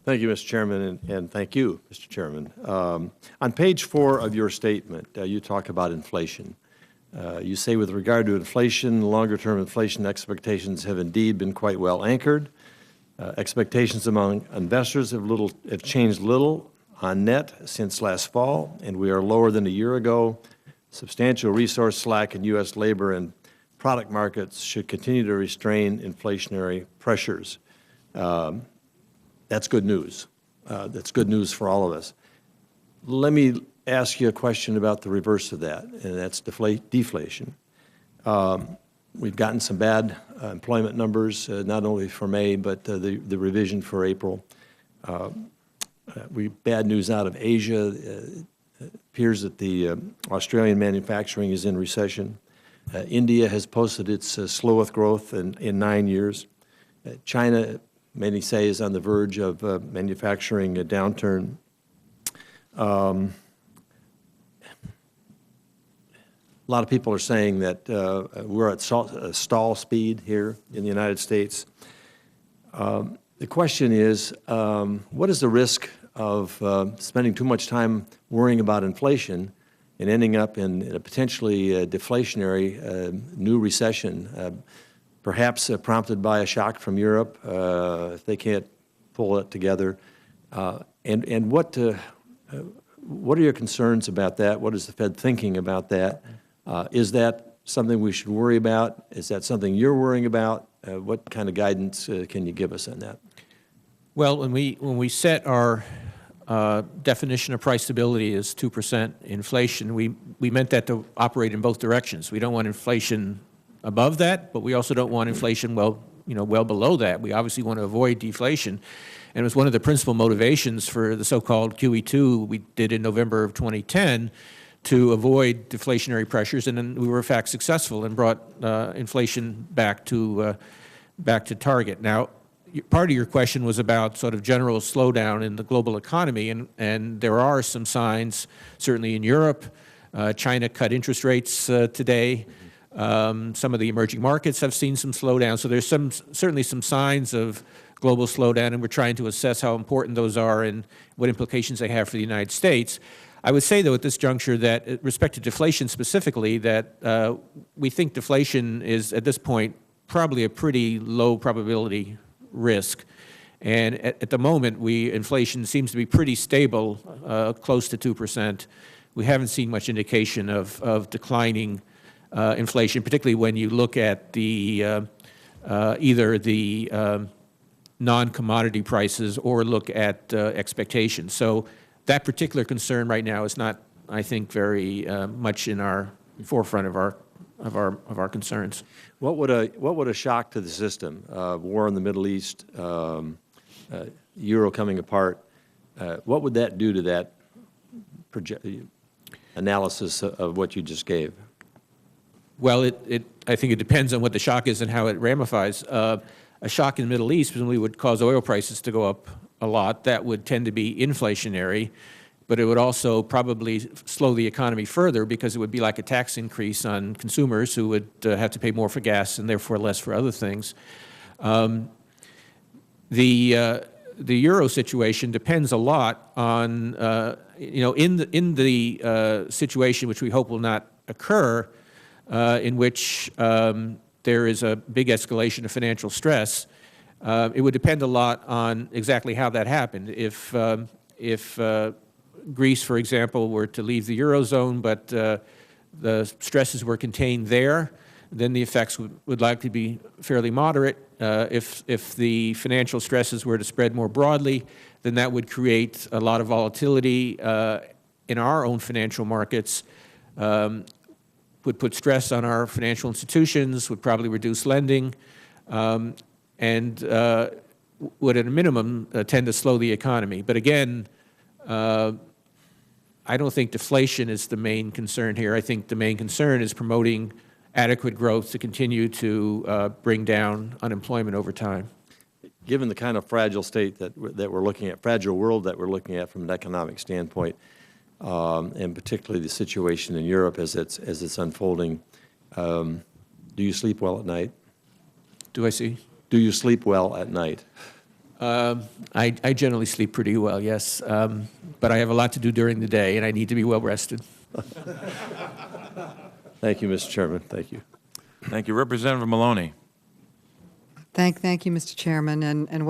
Thank you, Mr. Chairman, and thank you, Mr. Chairman. On page 4 of your statement, you talk about inflation. You say, with regard to inflation, longer-term inflation expectations have indeed been quite well anchored. Expectations among investors have changed little on net since last fall, and we are lower than a year ago. Substantial resource slack in U.S. labor and product markets should continue to restrain inflationary pressures. That's good news. That's good news for all of us. Let me ask you a question about the reverse of that, and that's deflation. We've gotten some bad employment numbers, not only for May, but the revision for April. Bad news out of Asia. It appears that the Australian manufacturing is in recession. India has posted its slowest growth in 9 years. China, many say, is on the verge of manufacturing a downturn. A lot of people are saying that we're at stall speed here in the United States. The question is, what is the risk of spending too much time worrying about inflation and ending up in a potentially deflationary new recession, perhaps prompted by a shock from Europe if they can't pull it together? And what are your concerns about that? What is the Fed thinking about that? Is that something we should worry about? Is that something you're worrying about? What kind of guidance can you give us on that? Well, when we set our definition of price stability as 2% inflation, we meant that to operate in both directions. We don't want inflation above that, but we also don't want inflation well below that. We obviously want to avoid deflation. And it was one of the principal motivations for the so-called QE2 we did in November of 2010 to avoid deflationary pressures, and then we were in fact successful and brought inflation back to target. Now, part of your question was about sort of general slowdown in the global economy, and there are some signs, certainly in Europe. China cut interest rates today. Some of the emerging markets have seen some slowdown. So there's certainly some signs of global slowdown, and we're trying to assess how important those are and what implications they have for the United States. I would say, though, at this juncture that, with respect to deflation specifically, that we think deflation is, at this point, probably a pretty low probability risk. And at the moment, inflation seems to be pretty stable, close to 2%. We haven't seen much indication of declining inflation, particularly when you look at the either the non-commodity prices or look at expectations. So that particular concern right now is not, I think, very much in our forefront of our concerns. What would a shock to the system, war in the Middle East, euro coming apart, what would that do to that analysis of what you just gave? Well, I think it depends on what the shock is and how it ramifies. A shock in the Middle East presumably would cause oil prices to go up a lot. That would tend to be inflationary, but it would also probably slow the economy further because it would be like a tax increase on consumers who would have to pay more for gas and therefore less for other things. The euro situation depends a lot on, in the situation which we hope will not occur, in which there is a big escalation of financial stress. It would depend a lot on exactly how that happened. If Greece, for example, were to leave the Eurozone, but the stresses were contained there, then the effects would likely be fairly moderate. If the financial stresses were to spread more broadly, then that would create a lot of volatility in our own financial markets, would put stress on our financial institutions, would probably reduce lending, and would at a minimum tend to slow the economy. But again, I don't think deflation is the main concern here. I think the main concern is promoting adequate growth to continue to bring down unemployment over time. Given the kind of fragile state that we're looking at, fragile world that we're looking at from an economic standpoint, and particularly the situation in Europe as it's unfolding, do you sleep well at night? Do I see? Do you sleep well at night? I generally sleep pretty well, yes. But I have a lot to do during the day, and I need to be well rested. Thank you, Mr. Chairman. Thank you. Thank you. Representative Maloney. Thank you, Mr. Chairman, and